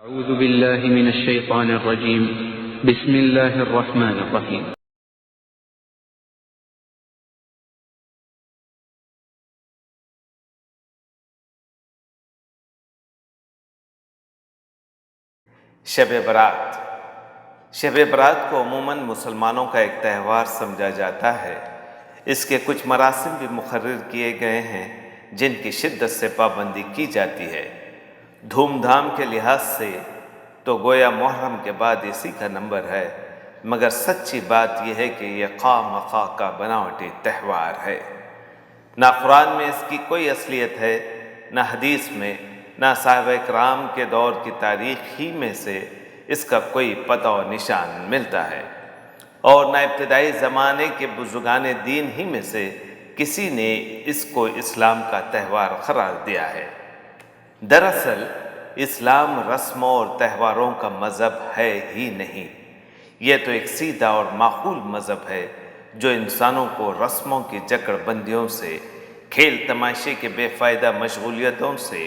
أعوذ بالله من الشيطان الرجيم بسم الله الرحمن الرحيم شب برات شب برات کو عموماً مسلمانوں کا ایک تہوار سمجھا جاتا ہے۔ اس کے کچھ مراسم بھی مقرر کیے گئے ہیں جن کی شدت سے پابندی کی جاتی ہے۔ دھوم دھام کے لحاظ سے تو گویا محرم کے بعد اسی کا نمبر ہے، مگر سچی بات یہ ہے کہ یہ خواہ مخواہ کا بناوٹی تہوار ہے۔ نہ قرآن میں اس کی کوئی اصلیت ہے، نہ حدیث میں، نہ صحابہ کرام کے دور کی تاریخ ہی میں سے اس کا کوئی پتہ و نشان ملتا ہے، اور نہ ابتدائی زمانے کے بزرگان دین ہی میں سے کسی نے اس کو اسلام کا تہوار قرار دیا ہے۔ دراصل اسلام رسموں اور تہواروں کا مذہب ہے ہی نہیں، یہ تو ایک سیدھا اور معقول مذہب ہے جو انسانوں کو رسموں کی جکڑ بندیوں سے، کھیل تماشے کے بے فائدہ مشغولیتوں سے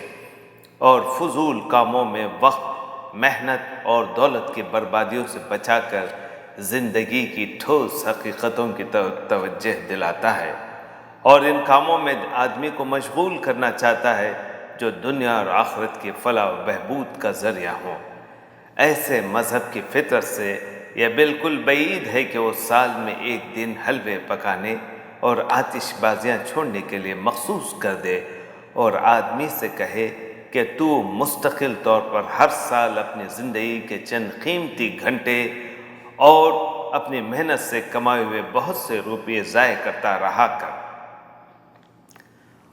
اور فضول کاموں میں وقت، محنت اور دولت کی بربادیوں سے بچا کر زندگی کی ٹھوس حقیقتوں کی توجہ دلاتا ہے، اور ان کاموں میں آدمی کو مشغول کرنا چاہتا ہے جو دنیا اور آخرت کی فلاح و بہبود کا ذریعہ ہوں۔ ایسے مذہب کی فطرت سے یہ بالکل بعید ہے کہ وہ سال میں ایک دن حلوے پکانے اور آتش بازیاں چھوڑنے کے لیے مخصوص کر دے اور آدمی سے کہے کہ تو مستقل طور پر ہر سال اپنی زندگی کے چند قیمتی گھنٹے اور اپنی محنت سے کمائے ہوئے بہت سے روپے ضائع کرتا رہا کر۔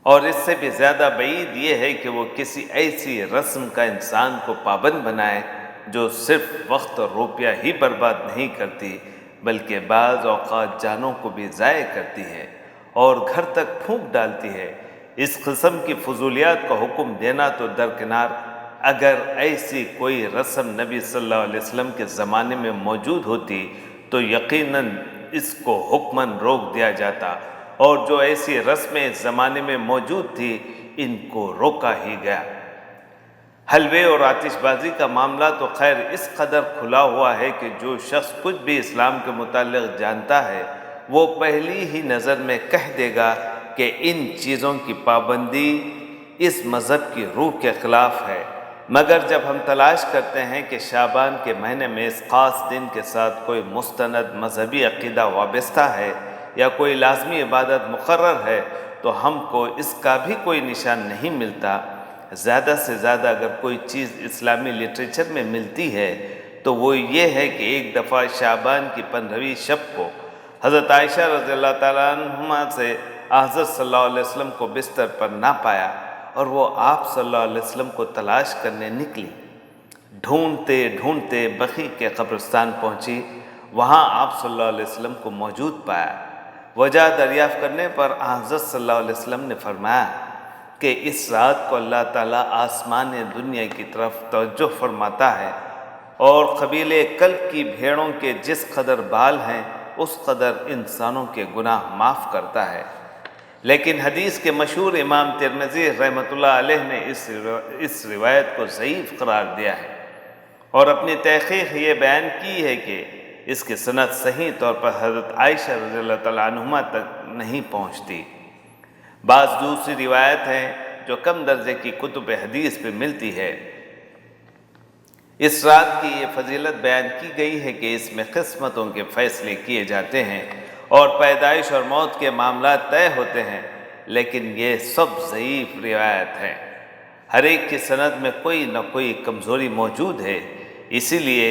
اور اس سے بھی زیادہ بعید یہ ہے کہ وہ کسی ایسی رسم کا انسان کو پابند بنائے جو صرف وقت اور روپیہ ہی برباد نہیں کرتی بلکہ بعض اوقات جانوں کو بھی ضائع کرتی ہے اور گھر تک پھونک ڈالتی ہے۔ اس قسم کی فضولیات کا حکم دینا تو درکنار، اگر ایسی کوئی رسم نبی صلی اللہ علیہ وسلم کے زمانے میں موجود ہوتی تو یقیناً اس کو حکماً روک دیا جاتا، اور جو ایسی رسمیں اس زمانے میں موجود تھی ان کو روکا ہی گیا۔ حلوے اور آتش بازی کا معاملہ تو خیر اس قدر کھلا ہوا ہے کہ جو شخص کچھ بھی اسلام کے متعلق جانتا ہے وہ پہلی ہی نظر میں کہہ دے گا کہ ان چیزوں کی پابندی اس مذہب کی روح کے خلاف ہے، مگر جب ہم تلاش کرتے ہیں کہ شعبان کے مہینے میں اس خاص دن کے ساتھ کوئی مستند مذہبی عقیدہ وابستہ ہے یا کوئی لازمی عبادت مقرر ہے تو ہم کو اس کا بھی کوئی نشان نہیں ملتا۔ زیادہ سے زیادہ اگر کوئی چیز اسلامی لٹریچر میں ملتی ہے تو وہ یہ ہے کہ ایک دفعہ شعبان کی 15ویں شب کو حضرت عائشہ رضی اللہ تعالیٰ عنہما سے حضرت صلی اللہ علیہ وسلم کو بستر پر نہ پایا اور وہ آپ صلی اللہ علیہ وسلم کو تلاش کرنے نکلی۔ ڈھونڈتے ڈھونڈتے بقیع کے قبرستان پہنچی، وہاں آپ صلی اللہ علیہ وسلم کو موجود پایا۔ وجہ دریافت کرنے پر حضرت صلی اللہ علیہ وسلم نے فرمایا کہ اس رات کو اللہ تعالیٰ آسمان دنیا کی طرف توجہ فرماتا ہے اور قبیلے کلب کی بھیڑوں کے جس قدر بال ہیں اس قدر انسانوں کے گناہ معاف کرتا ہے۔ لیکن حدیث کے مشہور امام ترمذی رحمۃ اللہ علیہ نے اس روایت کو ضعیف قرار دیا ہے اور اپنی تحقیق یہ بیان کی ہے کہ اس کی سند صحیح طور پر حضرت عائشہ رضی اللہ تعالیٰ عنہما تک نہیں پہنچتی۔ بعض دوسری روایت ہیں جو کم درجے کی کتب حدیث پہ ملتی ہے۔ اس رات کی یہ فضیلت بیان کی گئی ہے کہ اس میں قسمتوں کے فیصلے کیے جاتے ہیں اور پیدائش اور موت کے معاملات طے ہوتے ہیں، لیکن یہ سب ضعیف روایت ہے۔ ہر ایک کی سند میں کوئی نہ کوئی کمزوری موجود ہے، اسی لیے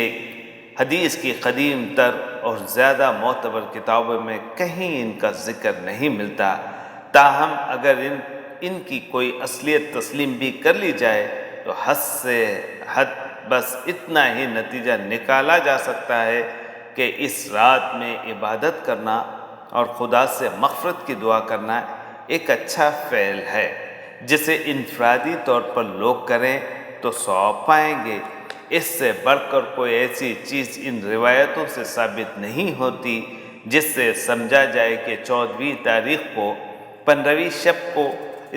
حدیث کی قدیم تر اور زیادہ معتبر کتابوں میں کہیں ان کا ذکر نہیں ملتا۔ تاہم اگر ان کی کوئی اصلیت تسلیم بھی کر لی جائے تو حد سے حد بس اتنا ہی نتیجہ نکالا جا سکتا ہے کہ اس رات میں عبادت کرنا اور خدا سے مغفرت کی دعا کرنا ایک اچھا فعل ہے جسے انفرادی طور پر لوگ کریں تو ثواب پائیں گے۔ اس سے بڑھ کر کوئی ایسی چیز ان روایتوں سے ثابت نہیں ہوتی جس سے سمجھا جائے کہ 14ویں تاریخ کو 15ویں شب کو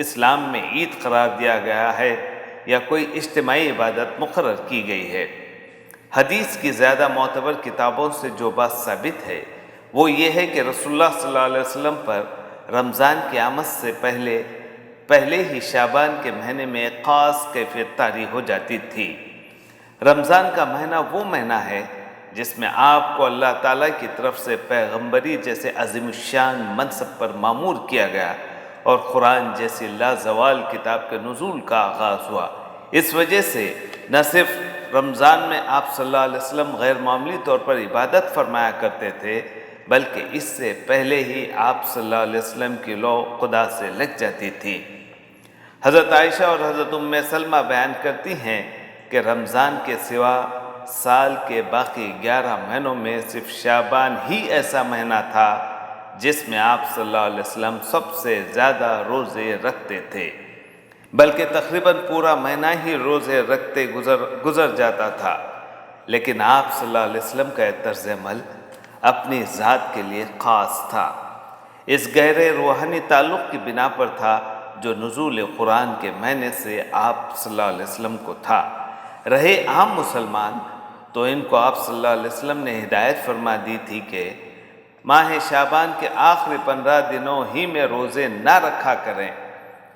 اسلام میں عید قرار دیا گیا ہے یا کوئی اجتماعی عبادت مقرر کی گئی ہے۔ حدیث کی زیادہ معتبر کتابوں سے جو بات ثابت ہے وہ یہ ہے کہ رسول اللہ صلی اللہ علیہ وسلم پر رمضان کی آمد سے پہلے ہی شعبان کے مہینے میں ایک خاص کیفیت طاری ہو جاتی تھی۔ رمضان کا مہینہ وہ مہینہ ہے جس میں آپ کو اللہ تعالیٰ کی طرف سے پیغمبری جیسے عظیم الشان منصب پر مامور کیا گیا اور قرآن جیسی لازوال کتاب کے نزول کا آغاز ہوا۔ اس وجہ سے نہ صرف رمضان میں آپ صلی اللہ علیہ وسلم غیر معمولی طور پر عبادت فرمایا کرتے تھے، بلکہ اس سے پہلے ہی آپ صلی اللہ علیہ وسلم کی لو خدا سے لگ جاتی تھی۔ حضرت عائشہ اور حضرت ام سلمہ بیان کرتی ہیں کہ رمضان کے سوا سال کے باقی 11 مہینوں میں صرف شعبان ہی ایسا مہینہ تھا جس میں آپ صلی اللہ علیہ وسلم سب سے زیادہ روزے رکھتے تھے، بلکہ تقریباً پورا مہینہ ہی روزے رکھتے گزر جاتا تھا۔ لیکن آپ صلی اللہ علیہ وسلم کا یہ طرز عمل اپنی ذات کے لیے خاص تھا، اس گہرے روحانی تعلق کی بنا پر تھا جو نزول قرآن کے مہینے سے آپ صلی اللہ علیہ وسلم کو تھا۔ رہے عام مسلمان تو ان کو آپ صلی اللہ علیہ وسلم نے ہدایت فرما دی تھی کہ ماہ شعبان کے آخری 15 دنوں ہی میں روزے نہ رکھا کریں،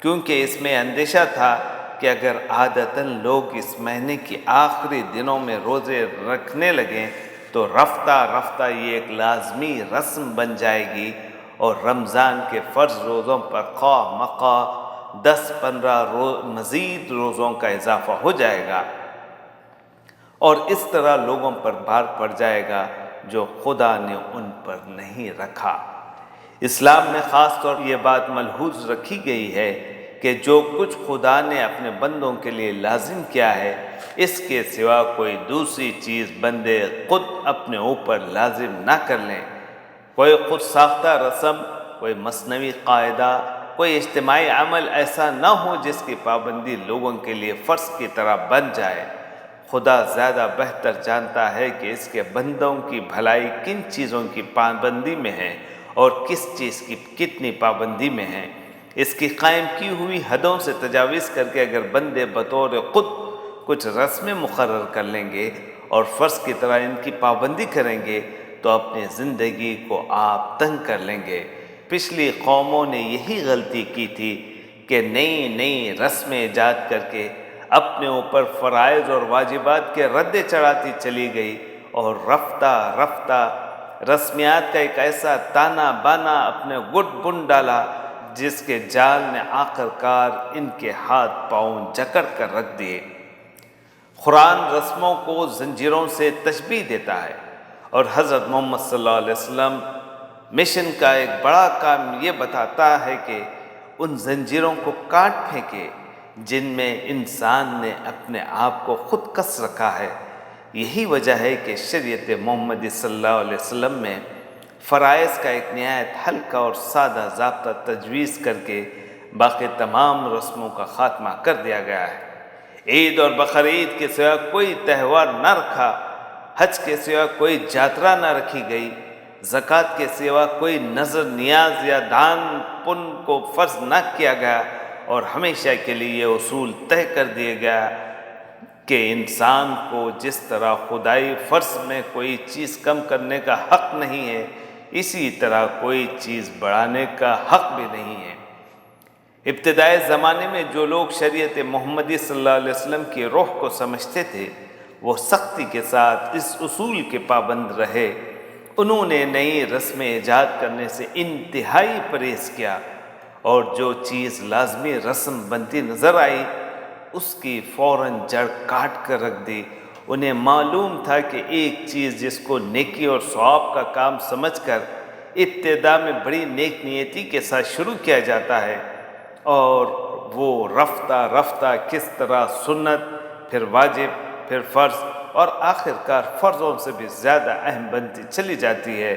کیونکہ اس میں اندیشہ تھا کہ اگر عادتاً لوگ اس مہینے کی آخری دنوں میں روزے رکھنے لگیں تو رفتہ رفتہ یہ ایک لازمی رسم بن جائے گی اور رمضان کے فرض روزوں پر خواہ مخواہ 10-15 مزید روزوں کا اضافہ ہو جائے گا اور اس طرح لوگوں پر بھار پڑ جائے گا جو خدا نے ان پر نہیں رکھا۔ اسلام میں خاص طور پر یہ بات ملحوظ رکھی گئی ہے کہ جو کچھ خدا نے اپنے بندوں کے لیے لازم کیا ہے اس کے سوا کوئی دوسری چیز بندے خود اپنے اوپر لازم نہ کر لیں۔ کوئی خود ساختہ رسم، کوئی مصنوعی قاعدہ، کوئی اجتماعی عمل ایسا نہ ہو جس کی پابندی لوگوں کے لیے فرض کی طرح بن جائے۔ خدا زیادہ بہتر جانتا ہے کہ اس کے بندوں کی بھلائی کن چیزوں کی پابندی میں ہے اور کس چیز کی کتنی پابندی میں ہے۔ اس کی قائم کی ہوئی حدوں سے تجاوز کر کے اگر بندے بطور خود کچھ رسمیں مقرر کر لیں گے اور فرض کی طرح ان کی پابندی کریں گے تو اپنی زندگی کو آپ تنگ کر لیں گے۔ پچھلی قوموں نے یہی غلطی کی تھی کہ نئی رسمیں ایجاد کر کے اپنے اوپر فرائض اور واجبات کے ردے چڑھاتی چلی گئی اور رفتہ رفتہ رسمیات کا ایک ایسا تانا بانا اپنے گٹ بن ڈالا جس کے جال نے آخر کار ان کے ہاتھ پاؤں جکڑ کر رکھ دیے۔ قرآن رسموں کو زنجیروں سے تشبیہ دیتا ہے اور حضرت محمد صلی اللہ علیہ وسلم مشن کا ایک بڑا کام یہ بتاتا ہے کہ ان زنجیروں کو کاٹ پھینکے جن میں انسان نے اپنے آپ کو خود کس رکھا ہے۔ یہی وجہ ہے کہ شریعت محمدی صلی اللہ علیہ وسلم میں فرائض کا ایک نہایت ہلکا اور سادہ ضابطہ تجویز کر کے باقی تمام رسموں کا خاتمہ کر دیا گیا ہے۔ عید اور بقرعید کے سوا کوئی تہوار نہ رکھا، حج کے سوا کوئی جاترا نہ رکھی گئی، زکوٰۃ کے سوا کوئی نظر نیاز یا دان پن کو فرض نہ کیا گیا اور ہمیشہ کے لیے یہ اصول طے کر دیا گیا کہ انسان کو جس طرح خدائی فرض میں کوئی چیز کم کرنے کا حق نہیں ہے اسی طرح کوئی چیز بڑھانے کا حق بھی نہیں ہے۔ ابتدائی زمانے میں جو لوگ شریعت محمدی صلی اللہ علیہ وسلم کی روح کو سمجھتے تھے وہ سختی کے ساتھ اس اصول کے پابند رہے۔ انہوں نے نئی رسمیں ایجاد کرنے سے انتہائی پرہیز کیا اور جو چیز لازمی رسم بنتی نظر آئی اس کی فوراً جڑ کاٹ کر رکھ دی۔ انہیں معلوم تھا کہ ایک چیز جس کو نیکی اور ثواب کا کام سمجھ کر ابتدا میں بڑی نیک نیتی کے ساتھ شروع کیا جاتا ہے اور وہ رفتہ رفتہ کس طرح سنت، پھر واجب، پھر فرض اور آخر کار فرضوں سے بھی زیادہ اہم بنتی چلی جاتی ہے،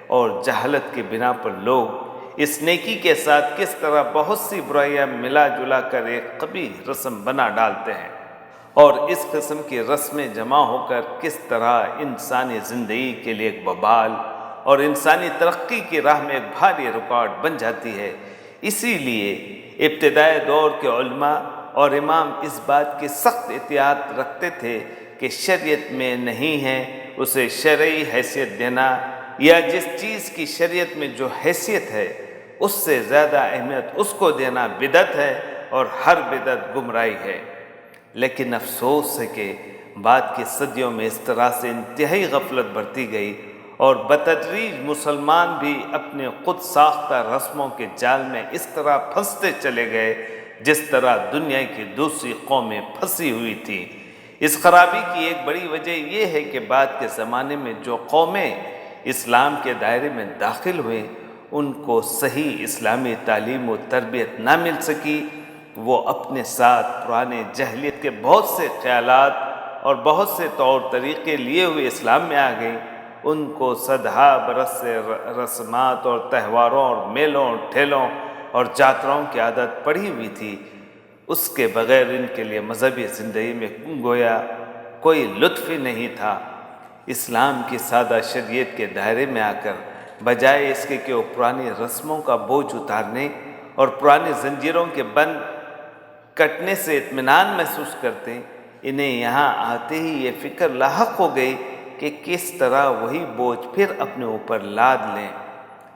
اور جہالت کی بنا پر لوگ اس نیکی کے ساتھ کس طرح بہت سی برائیاں ملا جلا کر ایک قبیح رسم بنا ڈالتے ہیں، اور اس قسم کی رسمیں جمع ہو کر کس طرح انسانی زندگی کے لیے ایک وبال اور انسانی ترقی کی راہ میں ایک بھاری رکاوٹ بن جاتی ہے۔ اسی لیے ابتدائی دور کے علماء اور امام اس بات کی سخت احتیاط رکھتے تھے کہ شریعت میں نہیں ہے اسے شرعی حیثیت دینا، یا جس چیز کی شریعت میں جو حیثیت ہے اس سے زیادہ اہمیت اس کو دینا بدعت ہے، اور ہر بدعت گمراہی ہے۔ لیکن افسوس ہے کہ بعد کی صدیوں میں اس طرح سے انتہائی غفلت برتی گئی، اور بتدریج مسلمان بھی اپنے خود ساختہ رسموں کے جال میں اس طرح پھنستے چلے گئے جس طرح دنیا کی دوسری قومیں پھنسی ہوئی تھیں۔ اس خرابی کی ایک بڑی وجہ یہ ہے کہ بعد کے زمانے میں جو قومیں اسلام کے دائرے میں داخل ہوئیں ان کو صحیح اسلامی تعلیم و تربیت نہ مل سکی۔ وہ اپنے ساتھ پرانے جاہلیت کے بہت سے خیالات اور بہت سے طور طریقے لیے ہوئے اسلام میں آ گئیں۔ ان کو صدہا برس سے رسمات اور تہواروں اور میلوں اور ٹھیلوں اور جاتراؤں کی عادت پڑی ہوئی تھی۔ اس کے بغیر ان کے لیے مذہبی زندگی میں گویا کوئی لطف ہی نہیں تھا۔ اسلام کی سادہ شریعت کے دائرے میں آ کر بجائے اس کے کہ وہ پرانی رسموں کا بوجھ اتارنے اور پرانی زنجیروں کے بند کٹنے سے اطمینان محسوس کرتے، انہیں یہاں آتے ہی یہ فکر لاحق ہو گئی کہ کس طرح وہی بوجھ پھر اپنے اوپر لاد لیں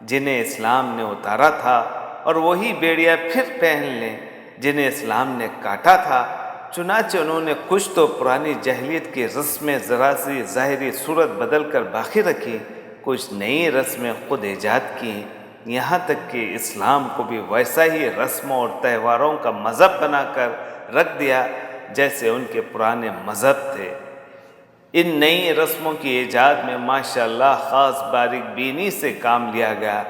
جنہیں اسلام نے اتارا تھا، اور وہی بیڑیاں پھر پہن لیں جنہیں اسلام نے کاٹا تھا۔ چنانچہ انہوں نے کچھ تو پرانی جاہلیت کی رسمیں ذرا سی ظاہری صورت بدل کر باقی رکھی، کچھ نئی رسمیں خود ایجاد کیں، یہاں تک کہ اسلام کو بھی ویسا ہی رسموں اور تہواروں کا مذہب بنا کر رکھ دیا جیسے ان کے پرانے مذہب تھے۔ ان نئی رسموں کی ایجاد میں ماشاءاللہ خاص باریک بینی سے کام لیا گیا۔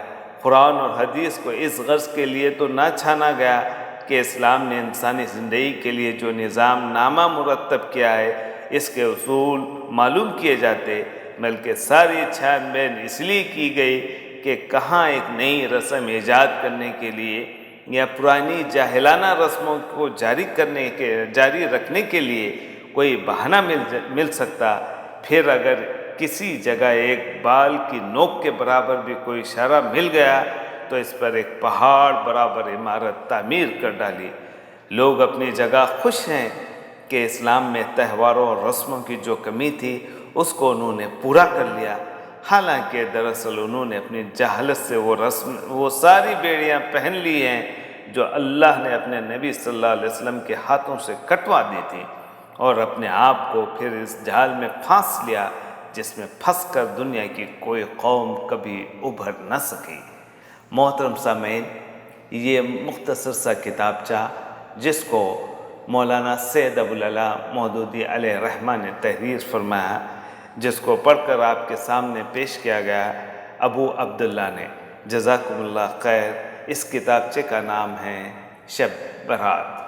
قرآن اور حدیث کو اس غرض کے لیے تو نہ چھانا گیا کہ اسلام نے انسانی زندگی کے لیے جو نظام نامہ مرتب کیا ہے اس کے اصول معلوم کیے جاتے، بلکہ ساری چھان بین اس لیے کی گئی کہ کہاں ایک نئی رسم ایجاد کرنے کے لیے یا پرانی جاہلانہ رسموں کو جاری رکھنے کے لیے کوئی بہانہ مل سکتا۔ پھر اگر کسی جگہ ایک بال کی نوک کے برابر بھی کوئی اشارہ مل گیا تو اس پر ایک پہاڑ برابر عمارت تعمیر کر ڈالی۔ لوگ اپنی جگہ خوش ہیں کہ اسلام میں تہواروں اور رسموں کی جو کمی تھی اس کو انہوں نے پورا کر لیا، حالانکہ دراصل انہوں نے اپنی جہالت سے وہ ساری بیڑیاں پہن لی ہیں جو اللہ نے اپنے نبی صلی اللہ علیہ وسلم کے ہاتھوں سے کٹوا دی تھی، اور اپنے آپ کو پھر اس جال میں پھانس لیا جس میں پھنس کر دنیا کی کوئی قوم کبھی ابھر نہ سکی۔ محترم سامعین، یہ مختصر سا کتابچہ جس کو مولانا سید ابوالعلا مودودی علیہ رحمہ نے تحریر فرمایا، جس کو پڑھ کر آپ کے سامنے پیش کیا گیا ابو عبداللہ نے، جزاکم اللہ خیر۔ اس کتابچے کا نام ہے شب برات۔